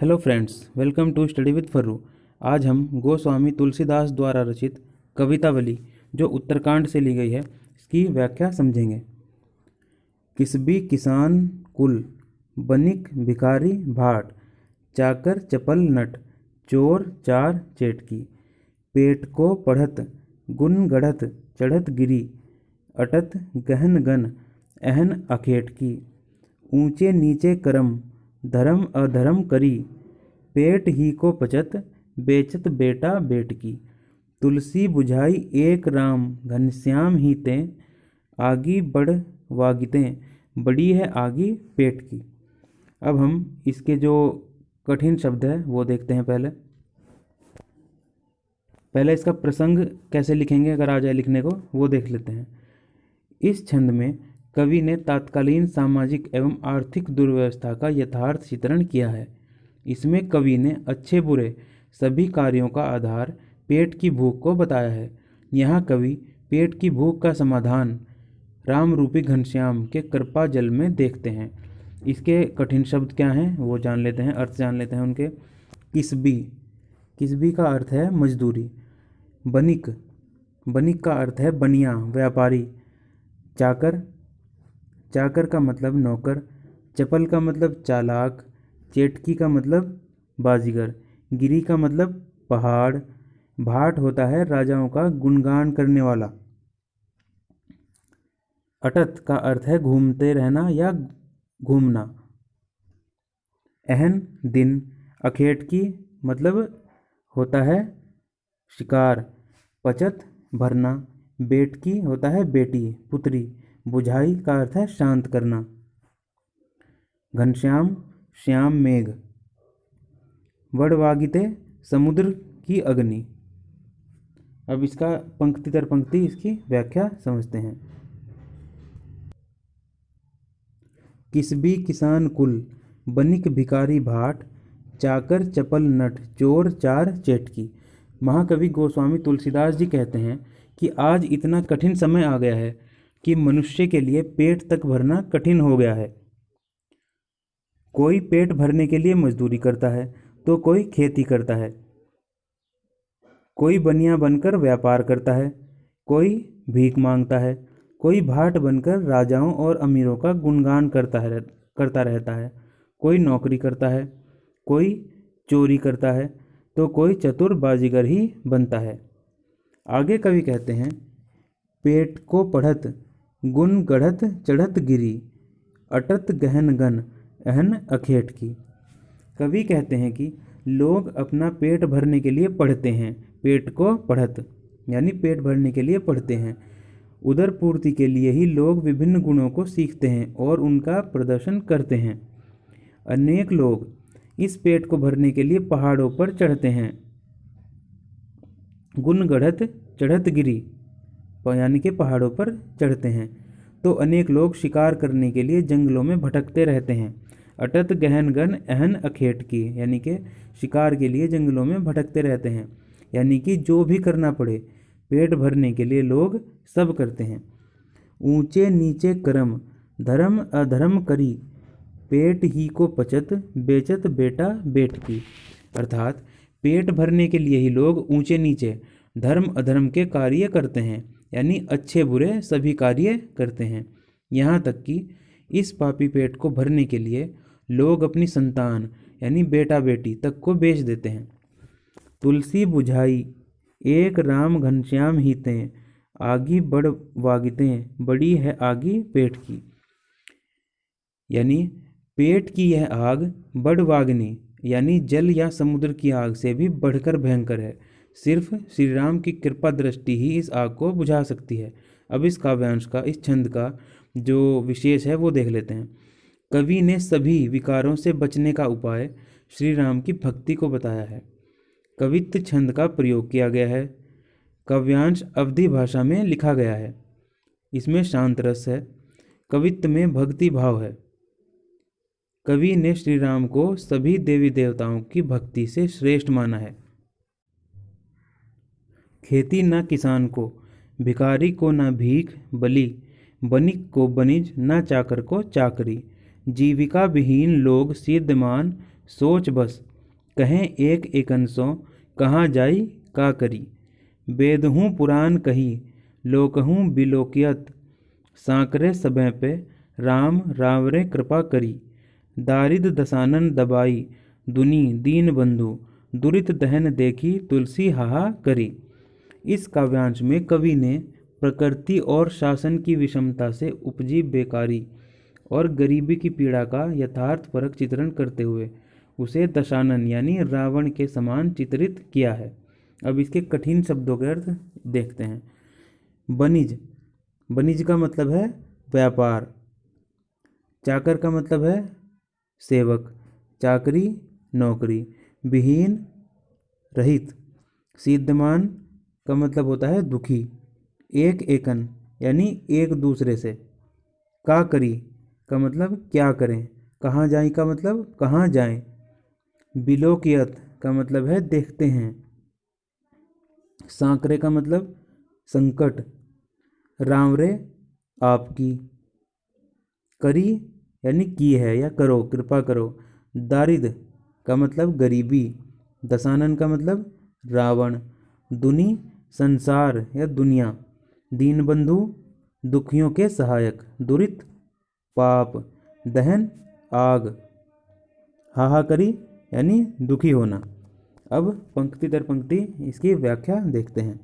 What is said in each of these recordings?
Hello friends, welcome to study with Farru. आज हम गोस्वामी तुलसीदास द्वारा रचित कवितावली जो उत्तरकांड से ली गई है इसकी व्याख्या समझेंगे। किसबी किसान कुल, बनिक भिखारी भाट, चाकर चपल नट, चोर चार चेटकी। पेट को पढ़त गुन गढ़त चढ़त गिरी, अटत गहन गन एहन अखेटकी। ऊंचे नीचे करम धर्म अधर्म करी, पेट ही को पचत बेचत बेटा बेटकी। तुलसी बुझाई एक राम घनश्याम ही ते, आगी बढ़ वागिते बड़ी है आगी पेट की। अब हम इसके जो कठिन शब्द है वो देखते हैं। पहले इसका प्रसंग कैसे लिखेंगे, अगर आ जाए लिखने को वो देख लेते हैं। इस छंद में कवि ने तत्कालीन सामाजिक एवं आर्थिक दुर्व्यवस्था का यथार्थ चित्रण किया है। इसमें कवि ने अच्छे बुरे सभी कार्यों का आधार पेट की भूख को बताया है। यहाँ कवि पेट की भूख का समाधान राम रूपी घनश्याम के कृपा जल में देखते हैं। इसके कठिन शब्द क्या हैं वो जान लेते हैं, अर्थ जान लेते हैं उनके। किसबी, किसबी का अर्थ है मजदूरी। बनिक, बनिक का अर्थ है बनिया व्यापारी। चाकर, चाकर का मतलब नौकर। चपल का मतलब चालाक। चेटकी का मतलब बाजीगर। गिरी का मतलब पहाड़। भाट होता है राजाओं का गुणगान करने वाला। अटत का अर्थ है घूमते रहना या घूमना। एहन दिन। अखेटकी मतलब होता है शिकार। पचत भरना। बेटकी होता है बेटी पुत्री। बुझाई का अर्थ है शांत करना। घनश्याम श्याम मेघ। वड़वागिते समुद्र की अग्नि। अब इसका पंक्ति दर पंक्ति इसकी व्याख्या समझते हैं। किसबी किसान कुल, बनिक भिखारी भाट, चाकर चपल नट, चोर चार चेटकी। महाकवि गोस्वामी तुलसीदास जी कहते हैं कि आज इतना कठिन समय आ गया है कि मनुष्य के लिए पेट तक भरना कठिन हो गया है। कोई पेट भरने के लिए मजदूरी करता है तो कोई खेती करता है, कोई बनिया बनकर व्यापार करता है, कोई भीख मांगता है, कोई भाट बनकर राजाओं और अमीरों का गुणगान करता रहता है, कोई नौकरी करता है, कोई चोरी करता है तो कोई चतुर बाजीगर ही बनता है। आगे कवि कहते हैं, पेट को पढ़त गुन गढ़त चढ़त गिरी, अटत गहन गन एहन अखेट की। कवि कहते हैं कि लोग अपना पेट भरने के लिए पढ़ते हैं। पेट को पढ़त यानी पेट भरने के लिए पढ़ते हैं। उदर पूर्ति के लिए ही लोग विभिन्न गुणों को सीखते हैं और उनका प्रदर्शन करते हैं। अनेक लोग इस पेट को भरने के लिए पहाड़ों पर चढ़ते हैं। गुण गढ़त चढ़त गिरी यानी कि पहाड़ों पर चढ़ते हैं। तो अनेक लोग शिकार करने के लिए जंगलों में भटकते रहते हैं। अटत गहन गन एहन अखेट की यानी कि शिकार के लिए जंगलों में भटकते रहते हैं, यानी कि जो भी करना पड़े पेट भरने के लिए लोग सब करते हैं। ऊंचे नीचे करम धर्म अधर्म करी, पेट ही को पचत बेचत बेटा बेट की। अर्थात पेट भरने के लिए ही लोग ऊंचे नीचे धर्म अधर्म के कार्य करते हैं, यानी अच्छे बुरे सभी कार्य करते हैं। यहाँ तक कि इस पापी पेट को भरने के लिए लोग अपनी संतान यानी बेटा बेटी तक को बेच देते हैं। तुलसी बुझाई एक राम घनश्याम ही ते, आगी बढ़ वागिते बड़ी है आगी पेट की। यानी पेट की यह आग बढ़ वागनी यानी जल या समुद्र की आग से भी बढ़कर भयंकर है। सिर्फ श्री राम की कृपा दृष्टि ही इस आग को बुझा सकती है। अब इस काव्यांश का, इस छंद का जो विशेष है वो देख लेते हैं। कवि ने सभी विकारों से बचने का उपाय श्री राम की भक्ति को बताया है। कवित्व छंद का प्रयोग किया गया है। काव्यांश अवधी भाषा में लिखा गया है। इसमें शांत रस है। कवित्व में भक्ति भाव है। कवि ने श्री राम को सभी देवी देवताओं की भक्ति से श्रेष्ठ माना है। खेती न किसान को, भिखारी को न भीख बली, बनिक को बनिज न चाकर को चाकरी। जीविका विहीन लोग सिद्धमान सोच बस, कहें एक एकनसो कहाँ जाई का करी। वेदहूँ पुराण कही लोकहूँ बिलोकियत, सांकरे सबह पे राम रावरे कृपा करी। दारिद दसानन दबाई दुनी दीन बंधु, दुरित दहन देखी तुलसी हाहा करी। इस काव्यांश में कवि ने प्रकृति और शासन की विषमता से उपजी बेकारी और गरीबी की पीड़ा का यथार्थपरक चित्रण करते हुए उसे दशानन यानी रावण के समान चित्रित किया है। अब इसके कठिन शब्दों के अर्थ देखते हैं। बनिज, बनिज का मतलब है व्यापार। चाकर का मतलब है सेवक, चाकरी नौकरी। विहीन रहित। सिद्धमान का मतलब होता है दुखी। एक एकन यानी एक दूसरे से। का करी का मतलब क्या करें। कहाँ जाएं का मतलब कहाँ जाएं। बिलोकियत का मतलब है देखते हैं। सांकरे का मतलब संकट। रावरे आपकी। करी यानी की है या करो, कृपा करो। दारिद का मतलब गरीबी। दसानन का मतलब रावण। दुनी संसार या दुनिया। दीनबंधु दुखियों के सहायक। दुरित पाप। दहन आग। हाहाकरी यानी दुखी होना। अब पंक्ति दर पंक्ति इसकी व्याख्या देखते हैं।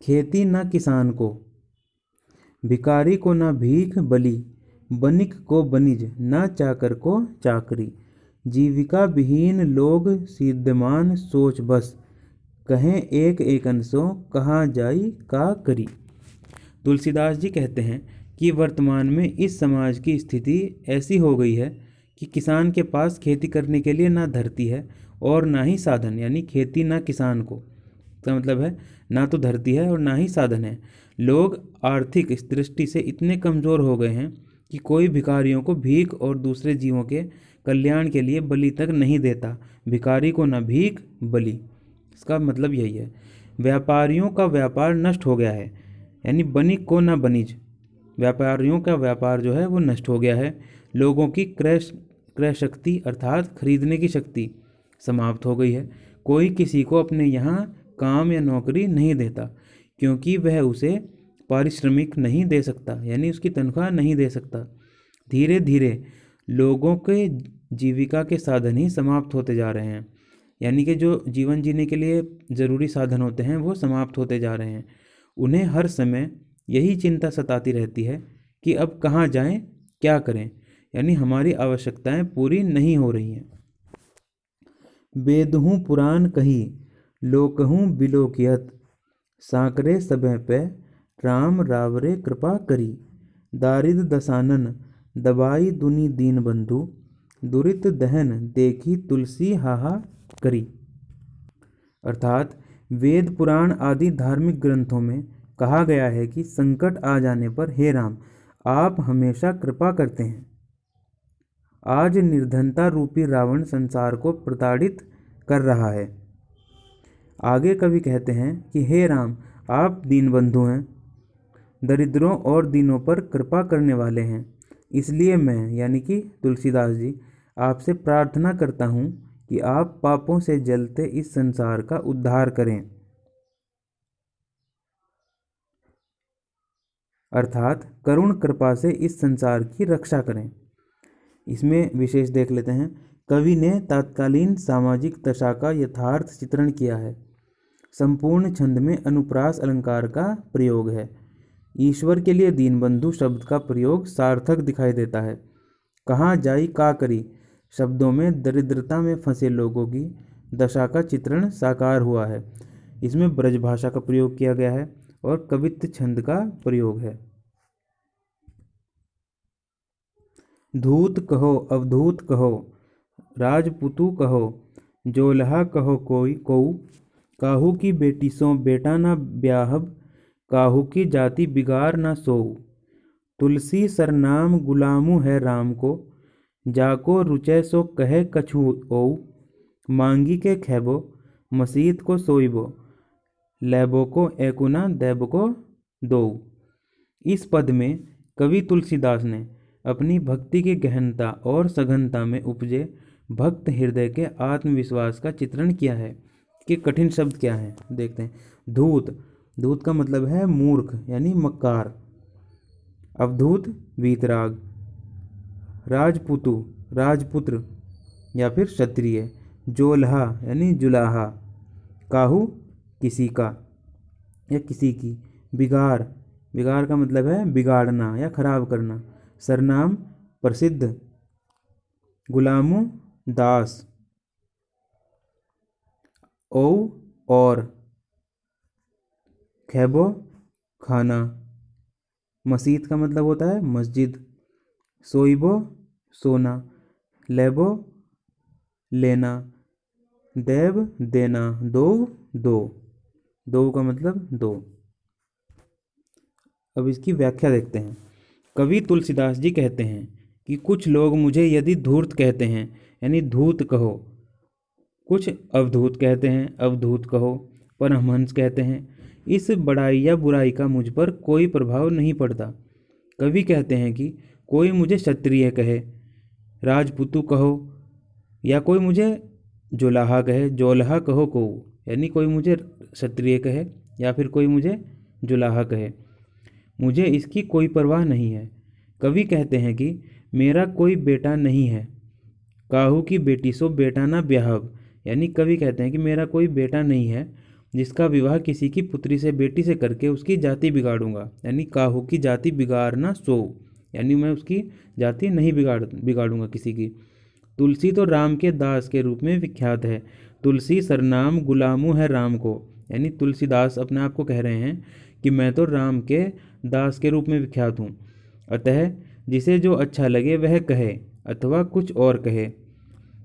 खेती न किसान को, भिखारी को न भीख बली, बनिक को बनिज न चाकर को चाकरी। जीविका विहीन लोग सिद्धमान सोच बस, कहें एक एकनसो कहाँ जाई का करी। तुलसीदास जी कहते हैं कि वर्तमान में इस समाज की स्थिति ऐसी हो गई है कि किसान के पास खेती करने के लिए ना धरती है और ना ही साधन, यानी खेती ना किसान को, इसका मतलब है ना तो धरती है और ना ही साधन है। लोग आर्थिक दृष्टि से इतने कमज़ोर हो गए हैं कि कोई भिखारियों को भीख और दूसरे जीवों के कल्याण के लिए बलि तक नहीं देता। भिखारी को ना भीख बलि, इसका मतलब यही है। व्यापारियों का व्यापार नष्ट हो गया है, यानी बनिक को ना बनिज। व्यापारियों का व्यापार जो है वो नष्ट हो गया है। लोगों की क्रय शक्ति अर्थात खरीदने की शक्ति समाप्त हो गई है। कोई किसी को अपने यहाँ काम या नौकरी नहीं देता क्योंकि वह उसे पारिश्रमिक नहीं दे सकता, यानी उसकी तनख्वाह नहीं दे सकता। धीरे धीरे लोगों के जीविका के साधन ही समाप्त होते जा रहे हैं, यानी कि जो जीवन जीने के लिए ज़रूरी साधन होते हैं वो समाप्त होते जा रहे हैं। उन्हें हर समय यही चिंता सताती रहती है कि अब कहाँ जाएं, क्या करें, यानी हमारी आवश्यकताएं पूरी नहीं हो रही हैं। वेदहूँ पुराण कही लोकहूँ बिलोकियत, सांकरे सबह पे राम रावरे कृपा करी। दारिद दसानन दबाई दुनी दीन बंधु, दुरित दहन देखी तुलसी हाहा करी। अर्थात वेद पुराण आदि धार्मिक ग्रंथों में कहा गया है कि संकट आ जाने पर हे राम आप हमेशा कृपा करते हैं। आज निर्धनता रूपी रावण संसार को प्रताड़ित कर रहा है। आगे कवि कहते हैं कि हे राम आप दीनबंधु हैं, दरिद्रों और दीनों पर कृपा करने वाले हैं। इसलिए मैं यानी कि तुलसीदास जी आपसे प्रार्थना करता हूँ कि आप पापों से जलते इस संसार का उद्धार करें, अर्थात करुण कृपा से इस संसार की रक्षा करें। इसमें विशेष देख लेते हैं। कवि ने तत्कालीन सामाजिक दशा का यथार्थ चित्रण किया है। संपूर्ण छंद में अनुप्रास अलंकार का प्रयोग है। ईश्वर के लिए दीनबंधु शब्द का प्रयोग सार्थक दिखाई देता है। कहाँ जाई का करी शब्दों में दरिद्रता में फंसे लोगों की दशा का चित्रण साकार हुआ है। इसमें ब्रज भाषा का प्रयोग किया गया है और कवित्व छंद का प्रयोग है। धूत कहो अवधूत कहो, राजपुतु कहो, जोलहा कहो कोई कोऊ, काहू की बेटी सो बेटा न ब्याहब, काहू की जाति बिगाड़ न सोऊ। तुलसी सरनाम गुलामु है राम को, जाको रुचै सो कहे कछु ओऊ। मांगी के खैबो मसीत को सोइबो, लैबो को एकुना दैबो को दोऊ। इस पद में कवि तुलसीदास ने अपनी भक्ति की गहनता और सघनता में उपजे भक्त हृदय के आत्मविश्वास का चित्रण किया है। कि कठिन शब्द क्या है देखते हैं। धूत, धूत का मतलब है मूर्ख यानी मक्कार। अवधूत, वीतराग। राजपुतु, राजपुत्र या फिर क्षत्रिय। जोल्हा यानी जुलाहा। काहू, किसी का या किसी की। बिगाड़, बिगाड़ का मतलब है बिगाड़ना या खराब करना। सरनाम, प्रसिद्ध। गुलामो, दास। ओ, और। खैबो, खाना। मसीत का मतलब होता है मस्जिद। सोइबो, सोना। लेबो, लेना। देव, देना। दो, दो। दो का मतलब दो। अब इसकी व्याख्या देखते हैं। कवि तुलसीदास जी कहते हैं कि कुछ लोग मुझे यदि धूर्त कहते हैं यानी धूत कहो, कुछ अवधूत कहते हैं अवधूत कहो, परमहंस कहते हैं। इस बड़ाई या बुराई का मुझ पर कोई प्रभाव नहीं पड़ता। कवि कहते हैं कि कोई मुझे क्षत्रिय कहे, राजपुतु कहो, या कोई मुझे जोलाहा कहे, जोलहा कहो को, यानी कोई मुझे क्षत्रिय कहे या फिर कोई मुझे जुलाहा कहे, मुझे इसकी कोई परवाह नहीं है। कवि कहते हैं कि मेरा कोई बेटा नहीं है, काहू की बेटी सो बेटा ना ब्याहब, यानी कवि कहते हैं कि मेरा कोई बेटा नहीं है जिसका विवाह किसी की पुत्री से बेटी से करके उसकी जाति बिगाड़ूंगा, यानी काहू की जाति बिगाड़ना सो, यानी मैं उसकी जाति नहीं बिगाड़ूंगा किसी की। तुलसी तो राम के दास के रूप में विख्यात है। तुलसी सरनाम गुलामू है राम को, यानी तुलसीदास अपने आप को कह रहे हैं कि मैं तो राम के दास के रूप में विख्यात हूँ। अतः जिसे जो अच्छा लगे वह कहे अथवा कुछ और कहे।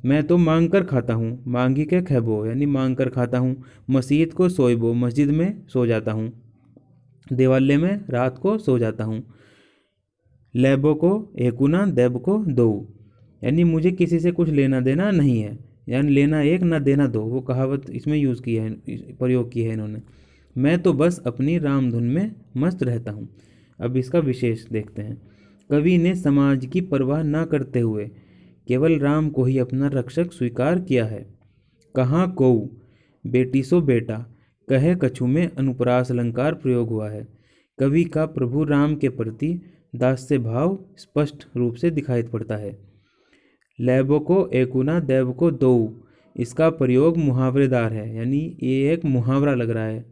मैं तो मांग कर खाता हूँ, मांगी के खैबो, यानी मांग कर खाता हूँ। मस्जिद को सोइबो, मस्जिद में सो जाता हूँ। देवालय में रात को सो जाता हूँ। लेबो को एकुना, देब को दो, यानी मुझे किसी से कुछ लेना देना नहीं है, यानी लेना एक ना देना दो, वो कहावत इसमें यूज़ की है, प्रयोग की है इन्होंने। मैं तो बस अपनी राम धुन में मस्त रहता हूँ। अब इसका विशेष देखते हैं। कवि ने समाज की परवाह ना करते हुए केवल राम को ही अपना रक्षक स्वीकार किया है। कहाँ को, बेटी सो बेटा, कहे कछु में अनुप्रास अलंकार प्रयोग हुआ है। कवि का प्रभु राम के प्रति दास्य भाव स्पष्ट रूप से दिखाई पड़ता है। लैबो को एकुना, देव को दो, इसका प्रयोग मुहावरेदार है, यानी ये एक मुहावरा लग रहा है।